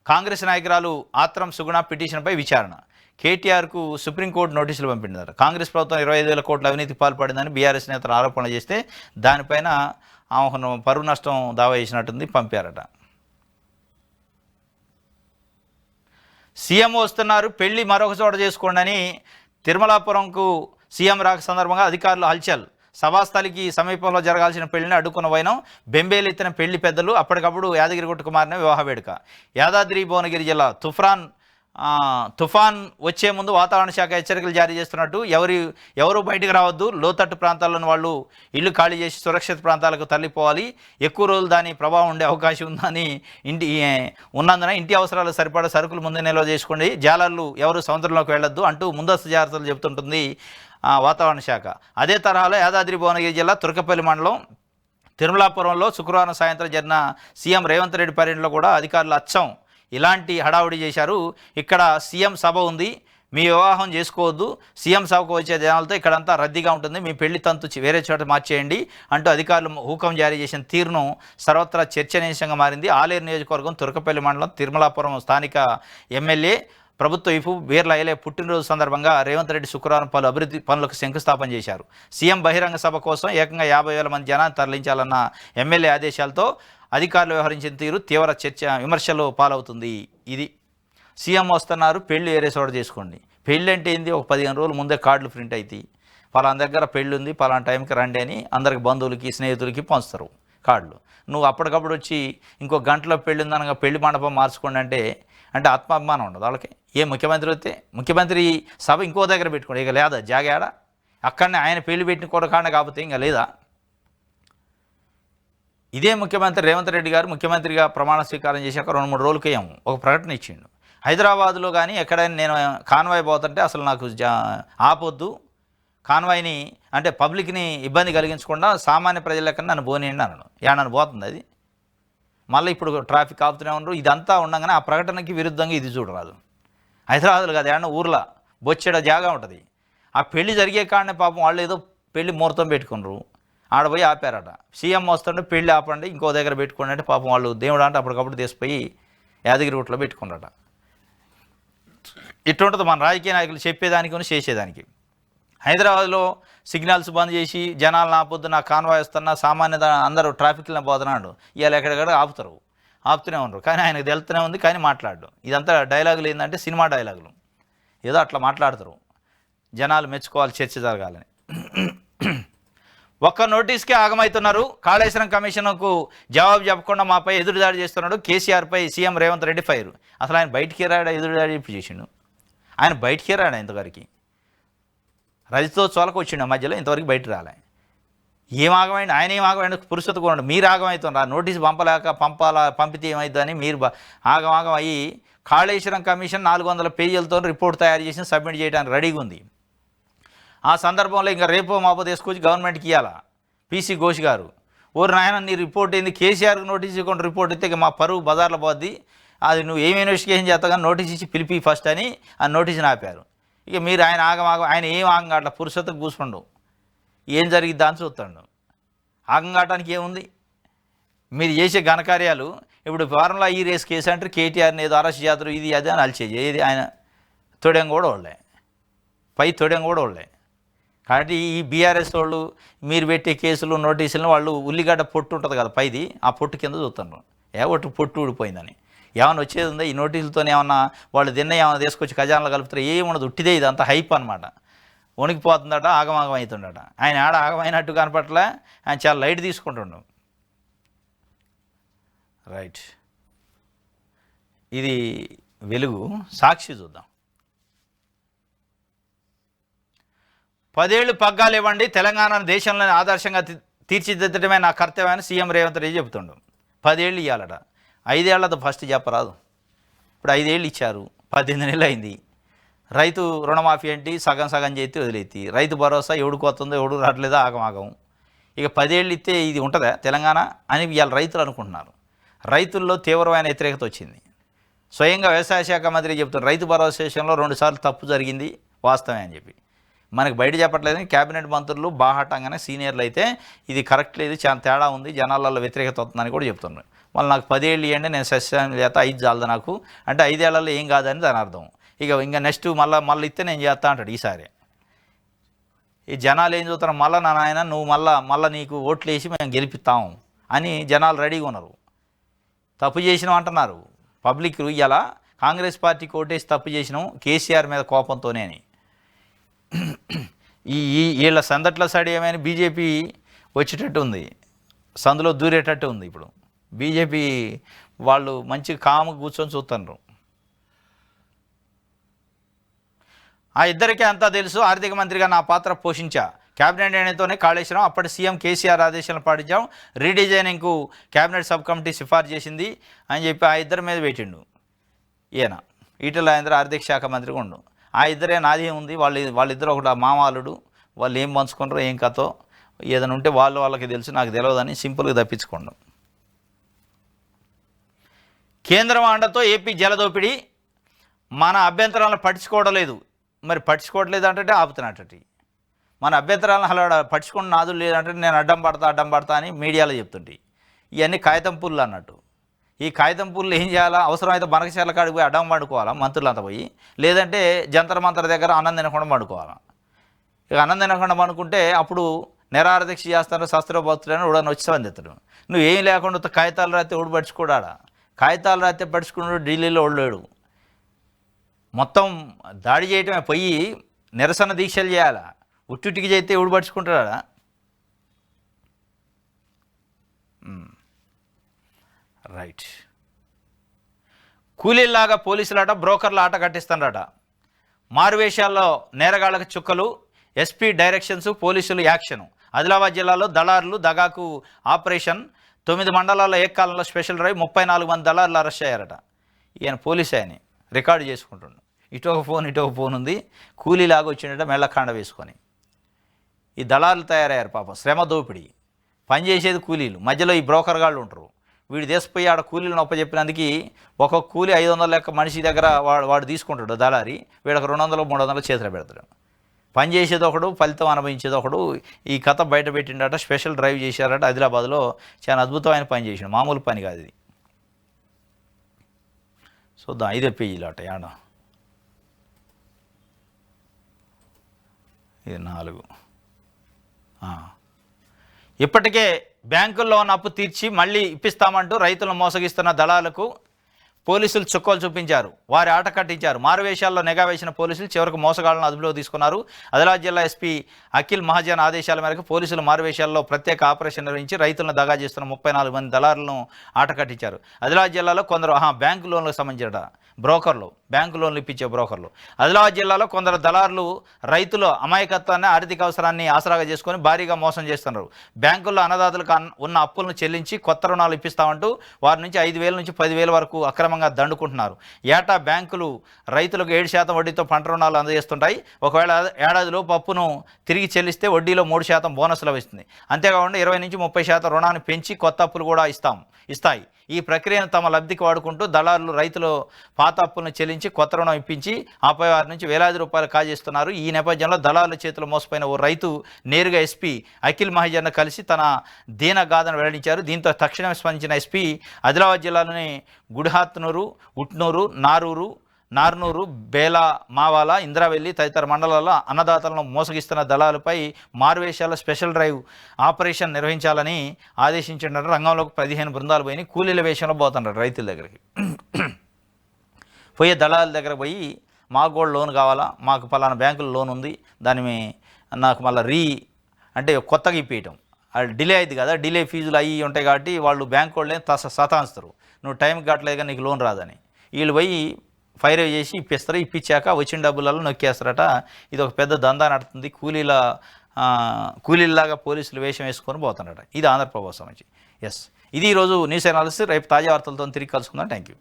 కాంగ్రెస్ నాయకురాలు ఆత్రం సుగుణ పిటిషన్పై విచారణ. కేటీఆర్కు సుప్రీంకోర్టు నోటీసులు పంపిందట. కాంగ్రెస్ ప్రభుత్వం 25,000 కోట్ల అవినీతికి పాల్పడిందని బీఆర్ఎస్ నేతలు ఆరోపణలు చేస్తే దానిపైన ఆమెను పరువు నష్టం దావా చేసినట్టుంది, పంపారట. సీఎం వస్తున్నారు, పెళ్లి మరొక చోట చేసుకోండి అని తిరుమలాపురంకు సీఎం రాక సందర్భంగా అధికారులు హల్చల్. సభాస్థలికి సమీపంలో జరగాల్సిన పెళ్లిని అడ్డుకున్న వైనం బెంబేలెత్తిన పెళ్లి పెద్దలు. అప్పటికప్పుడు యాదగిరిగుట్ట కుమార్ని వివాహ వేడుక. యాదాద్రి భువనగిరి జిల్లా తుఫాన్ వచ్చే ముందు వాతావరణ శాఖ హెచ్చరికలు జారీ చేస్తున్నట్టు ఎవరు బయటకు రావద్దు, లోతట్టు ప్రాంతాల్లోని వాళ్ళు ఇల్లు ఖాళీ చేసి సురక్షిత ప్రాంతాలకు తరలిపోవాలి, ఎక్కువ రోజులు దాని ప్రభావం ఉండే అవకాశం ఉన్నందున ఇంటి అవసరాలకు సరిపడా సరుకులు ముందే నిల్వ చేసుకోండి, జాలర్లు ఎవరు సముద్రంలోకి వెళ్ళొద్దు అంటూ ముందస్తు జాగ్రత్తలు చెబుతుంటుంది వాతావరణ శాఖ. అదే తరహాలో యాదాద్రి భువనగిరి జిల్లా తురకపల్లి మండలం తిరుమలాపురంలో శుక్రవారం సాయంత్రం జరిగిన సీఎం రేవంత్ రెడ్డి పర్యటనలో కూడా అధికారులు అచ్చం ఇలాంటి హడావుడి చేశారు. ఇక్కడ సీఎం సభ ఉంది, మీ వివాహం చేసుకోవద్దు, సీఎం సభకు వచ్చే జనాలతో ఇక్కడంతా రద్దీగా ఉంటుంది, మీ పెళ్లి తంతు వేరే చోట మార్చేయండి అంటూ అధికారులు హుకం జారీ చేసిన తీరును సర్వత్రా చర్చనీయాంశంగా మారింది. ఆలేరు నియోజకవర్గం తురకపల్లి మండలం తిరుమలాపురం స్థానిక ఎమ్మెల్యే ప్రభుత్వ విపు బీర్లా ఐలయ్య పుట్టినరోజు సందర్భంగా రేవంత్ రెడ్డి శుక్రవారం పలు అభివృద్ధి పనులకు శంకుస్థాపన చేశారు. సీఎం బహిరంగ సభ కోసం ఏకంగా 50,000 మంది జనాన్ని తరలించాలన్న ఎమ్మెల్యే ఆదేశాలతో అధికారులు వ్యవహరించిన తీరు తీవ్ర విమర్శలు పాలవుతుంది. ఇది సీఎం వస్తున్నారు, పెళ్లి వేరే చోట చేసుకోండి. పెళ్ళి అంటే ఏంది, ఒక 15 రోజుల ముందే కార్డులు ప్రింట్ అవుతాయి, పలానా దగ్గర పెళ్ళి ఉంది పలానా టైంకి రండి అని అందరికి బంధువులకి స్నేహితులకి పంచుతారు కార్డులు. నువ్వు అప్పటికప్పుడు వచ్చి ఇంకో గంటలో పెళ్ళి ఉందనగా పెళ్లి మండపం మార్చుకోండి అంటే ఆత్మాభిమానం ఉండదు వాళ్ళకి. ఏ ముఖ్యమంత్రి వస్తే ముఖ్యమంత్రి సభ ఇంకో దగ్గర పెట్టుకోండి, ఇక లేదా జాగాడా అక్కడనే ఆయన పెళ్లి పెట్టిన కూడా కాడ కాకపోతే ఇంకా లేదా. ఇదే ముఖ్యమంత్రి రేవంత్ రెడ్డి గారు ముఖ్యమంత్రిగా ప్రమాణ స్వీకారం చేశాక 2-3 రోజులకి ఒక ప్రకటన ఇచ్చిండు. హైదరాబాద్లో కానీ ఎక్కడైనా నేను కాన్వాయ్ పోతుంటే అసలు నాకు ఆపొద్దు, కాన్వాయ్ని అంటే పబ్లిక్ని ఇబ్బంది కలిగించకుండా సామాన్య ప్రజల లెక్క నన్ను పోనీయండి అన్నాను. నన్ను పోతుంది అది, మళ్ళీ ఇప్పుడు ట్రాఫిక్ ఆపుతూనే ఉన్నారు. ఇదంతా ఉండగానే ఆ ప్రకటనకి విరుద్ధంగా ఇది చూడరాదు. హైదరాబాద్లో కాదు, ఏమన్నా ఊర్లో బొచ్చెడ జాగా ఉంటుంది, ఆ పెళ్లి జరిగే కాడనే పాపం వాళ్ళు ఏదో పెళ్లి ముహూర్తం పెట్టుకున్నారు, ఆడపోయి ఆపారట. సీఎం వస్తుంటే పెళ్లి ఆపండి ఇంకో దగ్గర పెట్టుకోండి అంటే పాపం వాళ్ళు దేవుడు అంటే అప్పటికప్పుడు తీసిపోయి యాదగిరిగుట్టలో పెట్టుకున్నారట. ఇట్లుంటుంది మన రాజకీయ నాయకులు చెప్పేదానికి చేసేదానికి. హైదరాబాద్లో సిగ్నల్స్ బంద్ చేసి జనాలను ఆపొద్దు, నా కాన్వాయ్ వస్తున్నా సామాన్య అందరూ ట్రాఫిక్లో పోతున్నాడు, ఇవాళ ఎక్కడెక్కడ ఆపుతూనే ఉన్నారు. కానీ ఆయనకు తెలుస్తూనే ఉంది కానీ మాట్లాడు. ఇదంతా డైలాగులు ఏంటంటే సినిమా డైలాగులు, ఏదో అట్లా మాట్లాడతారు, జనాలు మెచ్చుకోవాలి, చర్చ జరగాలని. ఒక్క నోటీస్కే ఆగమవుతున్నారు. కాళేశ్వరం కమిషన్కు జవాబు చెప్పకుండా మాపై ఎదురుదాడి చేస్తున్నాడు. కేసీఆర్పై సీఎం రేవంత్ రెడ్డి ఫైర్. అసలు ఆయన బయటికి రాడా, ఎదురుదాడి చేసిండు. ఆయన బయటికి రాడా ఇంతవరకు, రజతోత్సవాలకు వచ్చిండు మధ్యలో, ఇంతవరకు బయట రాలే. ఏం ఆగమైంది, ఆయన ఏం ఆగమైంది, పురుషత కూడా మీరు ఆగమవుతున్నారు. నోటీస్ పంపితే ఏమవుతుందని మీరు ఆగం అయ్యి కాళేశ్వరం కమిషన్ 400 పేజీలతో రిపోర్ట్ తయారు చేసి సబ్మిట్ చేయడానికి రెడీగా ఉంది. ఆ సందర్భంలో ఇంకా రేపో మాపో తీసుకొచ్చి గవర్నమెంట్కి ఇవ్వాలా పీసీ ఘోష్ గారు. ఓరు నాయన నీ రిపోర్ట్ ఏంది, కేసీఆర్కి నోటీస్ ఇవ్వకుండా రిపోర్ట్ ఇస్తే ఇక మా పరువు బజార్లో పోద్ది, అది నువ్వు ఏమి ఇన్వెస్టిగేషన్ చేస్తావు కానీ నోటీస్ ఇచ్చి పిలిపి ఫస్ట్ అని ఆ నోటీస్ని ఆపారు. ఇక మీరు ఆయన ఆయన ఏం ఆగం అట్లా పురుషతకు కూర్చుండు, ఏం జరిగిద్దా అని చూస్తాడు. ఆగం కావటానికి ఏముంది, మీరు చేసే ఘనకార్యాలు. ఇప్పుడు ఫార్ములా ఈ రేస్ కేసు అంటే కేటీఆర్ని ఏదో అరెస్ట్ చేస్తారు, ఇది అది అని అలిచేది. ఏది ఆయన తొడెం కూడా వాళ్ళే, పై తొడెం కూడా వాళ్ళే. కాబట్టి ఈ బీఆర్ఎస్ వాళ్ళు మీరు పెట్టే కేసులు నోటీసులను వాళ్ళు ఉల్లిగడ్డ పొట్టు ఉంటుంది కదా పైది, ఆ పొట్టు కింద చూస్తున్నారు. ఒకటి పొట్టు ఊడిపోయిందని ఏమైనా వచ్చేది ఉందా? ఈ నోటీసులతో ఏమన్నా వాళ్ళు ఏమైనా తీసుకొచ్చి ఖజానాలు కలుపుతారు? ఏముండదు, ఉట్టిదే. ఇది అంత హైప్ అనమాట. వణికిపోతుందట, ఆగమాగం అవుతుండట. ఆయన ఆడ ఆగమైనట్టు కనపట్లే, ఆయన చాలా లైట్ తీసుకుంటుండు. రైట్, ఇది వెలుగు. సాక్షి చూద్దాం. 10 ఏళ్ళు పగ్గాలు ఇవ్వండి, తెలంగాణను దేశంలోని ఆదర్శంగా తీర్చిదిద్దడమే నా కర్తవ్యాన్ని సీఎం రేవంత్ రెడ్డి చెబుతుండు. 10 ఏళ్ళు ఇవ్వాలట. 5 ఏళ్లతో ఫస్ట్ చెప్పరాదు. ఇప్పుడు 5 ఏళ్ళు ఇచ్చారు, 18 నెలలు అయింది. రైతు రుణమాఫీ ఏంటి, సగం సగం చేతి వదిలేతి. రైతు భరోసా ఎవడికి వస్తుందో ఎవడు రావట్లేదో ఆగమాగం. ఇక 10 ఏళ్ళు ఇస్తే ఇది ఉంటుందా తెలంగాణ అని ఇవాళ రైతులు అనుకుంటున్నారు. రైతుల్లో తీవ్రమైన వ్యతిరేకత వచ్చింది. స్వయంగా వ్యవసాయ శాఖ మంత్రి చెప్తున్నారు, రైతు భరోసా విషయంలో 2 సార్లు తప్పు జరిగింది, వాస్తవమే అని చెప్పి. మనకు బయట చెప్పట్లేదని క్యాబినెట్ మంత్రులు బాహాటంగానే సీనియర్లు అయితే ఇది కరెక్ట్ లేదు, చాలా తేడా ఉంది, జనాలలో వ్యతిరేకత వస్తుందని కూడా చెప్తున్నారు. మళ్ళీ నాకు 10 ఏళ్ళు ఇవ్వండి, నేను సస్యాన్ని చేస్తా, 5 చాలదు నాకు అంటే 5 ఏళ్లలో ఏం కాదని దాని అర్థం. ఇంకా నెక్స్ట్ మళ్ళీ ఇస్తే నేను చేస్తా అంటాడు. ఈసారి ఈ జనాలు ఏం చూస్తారు, మళ్ళీ నా నాయన నువ్వు మళ్ళీ నీకు ఓట్లు వేసి మేము గెలిపిస్తాం అని జనాలు రెడీగా ఉన్నారు. తప్పు చేసినాం అంటున్నారు పబ్లిక్. ఇలా కాంగ్రెస్ పార్టీకి ఓటేసి తప్పు చేసినాం కేసీఆర్ మీద కోపంతోనే అని. వీళ్ళ సందట్ల సడి ఏమైనా బీజేపీ వచ్చేటట్టు ఉంది, సందులో దూరేటట్టు ఉంది. ఇప్పుడు బీజేపీ వాళ్ళు మంచి కాము కూర్చొని చూస్తున్నారు. ఆ ఇద్దరికీ అంతా తెలుసు, ఆర్థిక మంత్రిగా నా పాత్ర పోషించా, క్యాబినెట్ నిర్ణయంతోనే కాళేశ్వరం అప్పటి సీఎం కేసీఆర్ ఆదేశాలను పాటించాం, రీడిజైనింగ్కు క్యాబినెట్ సబ్ కమిటీ సిఫార్సు చేసింది అని చెప్పి ఆ ఇద్దరి మీద పెట్టిండు. ఈయన ఈటెల రాజేందర్ ఆర్థిక శాఖ మంత్రిగా ఉండు. ఆ ఇద్దరే నాది ఉంది, వాళ్ళిద్దరు ఒకటి మామాలుడు, వాళ్ళు ఏం పంచుకుంటారో ఏం కథో ఏదైనా ఉంటే వాళ్ళకి తెలుసు, నాకు తెలియదని సింపుల్గా తప్పించుకోండు. కేంద్రం అండతో ఏపీ జలదోపిడి, మన అభ్యంతరాలను పట్టించుకోవడం లేదు. మరి పట్టించుకోవట్లేదు అంటే ఆపుతున్నట్టు. మన అభ్యంతరాలను అలా పట్టించుకుని నాదులు లేదంటే నేను అడ్డం పడతా అని మీడియాలో చెప్తుంటే ఇవన్నీ కాగితం పుల్లు అన్నట్టు. ఈ కాగితం పుల్లు ఏం చేయాలా, అవసరమైతే బనకచర్ల కాడికి పోయి అడ్డం పండుకోవాలా మంత్రులంతా పోయి, లేదంటే జంతర్ మంతర్ దగ్గర అన్నం తినకుండా పండుకోవాలా. ఇక అన్నం తినకుండా పండుకుంటే అప్పుడు నిరారదీక్ష చేస్తారు, శస్త్రభక్తులని ఉడని వచ్చి అందిస్తాడు. నువ్వు ఏం లేకుండా కాగితాలు రాస్తే ఊడు పట్టించుకోడా, కాగితాలు రాస్తే పట్టించుకున్నాడు ఢిల్లీలో ఓడలేడు. మొత్తం దాడి చేయటమే, పోయి నిరసన దీక్షలు చేయాలా, ఉట్టుటికి చేస్తే ఎవడు పట్టించుకుంటాడా. రైట్, కూలీల్లాగా పోలీసులాట బ్రోకర్ల ఆట కట్టిస్తాడట. మారువేషాల్లో నేరగాళ్లకు చుక్కలు, ఎస్పీ డైరెక్షన్స్, పోలీసులు యాక్షన్. ఆదిలాబాద్ జిల్లాలో దళారులు దగాకు ఆపరేషన్, 9 మండలాల్లో ఏకకాలంలో స్పెషల్ డ్రైవ్, 34 మంది దళారులు అరెస్ట్ అయ్యారట. ఈయన పోలీసు ఆయన రికార్డు చేసుకుంటుండు. ఇటు ఒక ఫోన్ ఉంది, కూలీలాగా వచ్చిండట మెళ్ళకాండ వేసుకొని. ఈ దళారులు తయారయ్యారు పాపం, శ్రమ దోపిడీ, పనిచేసేది కూలీలు, మధ్యలో ఈ బ్రోకర్ గాళ్ళు ఉంటారు. వీడు దేశపోయి ఆడ కూలీలను ఒప్పచెప్పినందుకు ఒక్కొక్క కూలీ 500 లెక్క మనిషి దగ్గర వాడు తీసుకుంటాడు దళారి, వీళ్ళకి 200-300 చేతిలో పెడతాడు. పని చేసేది ఒకడు, ఫలితం అనుభవించేది ఒకడు. ఈ కథ బయట పెట్టిండట, స్పెషల్ డ్రైవ్ చేశారట ఆదిలాబాద్లో. చాలా అద్భుతమైన పని చేసిండు, మామూలు పని కాదు ఇది. చూద్దాం 5 పేజీలు అట యాడ, ఇది 4. ఇప్పటికే బ్యాంకుల్లో ఉన్న అప్పు తీర్చి మళ్ళీ ఇప్పిస్తామంటూ రైతులను మోసగిస్తున్న దళాలకు పోలీసులు చుక్కలు చూపించారు, వారి ఆట కట్టించారు. మారువేషాల్లో నిఘా వేసిన పోలీసులు చివరకు మోసగాళ్లను అదుపులోకి తీసుకున్నారు. ఆదిలాబాద్ జిల్లా ఎస్పీ అఖిల్ మహాజన్ ఆదేశాల మేరకు పోలీసులు మారువేషాల్లో ప్రత్యేక ఆపరేషన్ నిర్వహించి రైతులను దగా చేస్తున్న 34 మంది దళారులను ఆట కట్టించారు. ఆదిలాబాద్ జిల్లాలో కొందరు బ్యాంకు లోన్లకు సంబంధించిన బ్రోకర్లు, బ్యాంకు లోన్లు ఇప్పించే బ్రోకర్లు. ఆదిలాబాద్ జిల్లాలో కొందరు దళారులు రైతుల అమాయకత్వాన్ని, ఆర్థిక అవసరాన్ని ఆసరాగా చేసుకొని భారీగా మోసం చేస్తున్నారు. బ్యాంకుల్లో అన్నదాతలకు ఉన్న అప్పులను చెల్లించి కొత్త రుణాలు ఇప్పిస్తామంటూ వారి నుంచి 5,000 నుంచి 10,000 వరకు అక్రమంగా దండుకుంటున్నారు. ఏటా బ్యాంకులు రైతులకు 7% వడ్డీతో పంట రుణాలు అందజేస్తుంటాయి. ఒకవేళ ఏడాదిలోపు అప్పును తిరిగి చెల్లిస్తే వడ్డీలో 3% బోనస్ లభిస్తుంది. అంతేకాకుండా 20 నుంచి 30% రుణాన్ని పెంచి కొత్త అప్పులు కూడా ఇస్తాయి. ఈ ప్రక్రియను తమ లబ్ధికి వాడుకుంటూ దళారులు రైతులు పాత అప్పులను చెల్లించి కొత్త రుణం ఇప్పించి ఆపై వారి నుంచి వేలాది రూపాయలు కాజేస్తున్నారు. ఈ నేపథ్యంలో దళారుల చేతులు మోసపోయిన ఓ రైతు నేరుగా ఎస్పీ అఖిల్ మహాజన్ కలిసి తన దీనగాథను వెల్లడించారు. దీంతో తక్షణమే స్పందించిన ఎస్పీ ఆదిలాబాద్ జిల్లాలోని గుడిహాత్నూరు, ఉట్నూరు, నారూరు, నార్నూరు, బేలా, మావాల, ఇంద్రావెల్లి తదితర మండలాల్లో అన్నదాతలను మోసగిస్తున్న దళాలపై మారువేషాల స్పెషల్ డ్రైవ్ ఆపరేషన్ నిర్వహించాలని ఆదేశించినారు. రంగంలోకి 15 బృందాలు పోయి కూలీల వేషంలో పోతున్నారు రైతుల దగ్గరికి. పోయే దళాల దగ్గర పోయి మాకు కూడా లోన్ కావాలా, మాకు పలానా బ్యాంకులో లోన్ ఉంది, దాని నాకు మళ్ళీ అంటే కొత్తగా ఇప్పించడం, అది డిలే అయింది కదా, డిలే ఫీజులు అవి ఉంటాయి కాబట్టి వాళ్ళు బ్యాంకు వాళ్ళే సతాంస్తారు, నువ్వు టైంకి కట్టలేదుగా నీకు లోన్ రాదని. వీళ్ళు పోయి ఫైర్ చేసి ఇప్పిస్తారు. ఇప్పించాక వచ్చిన డబ్బులలో నొక్కేస్తారట. ఇది ఒక పెద్ద దందా నడుతుంది. కూలీలాగా పోలీసులు వేషం వేసుకొని పోతున్నారట. ఇది ఆంధ్రప్రభ సంబంధించి. ఎస్, ఇది ఈరోజు న్యూస్ అనాలిసిస్. రేపు తాజా వార్తలతో తిరిగి కలుసుకుందాం. Thank you.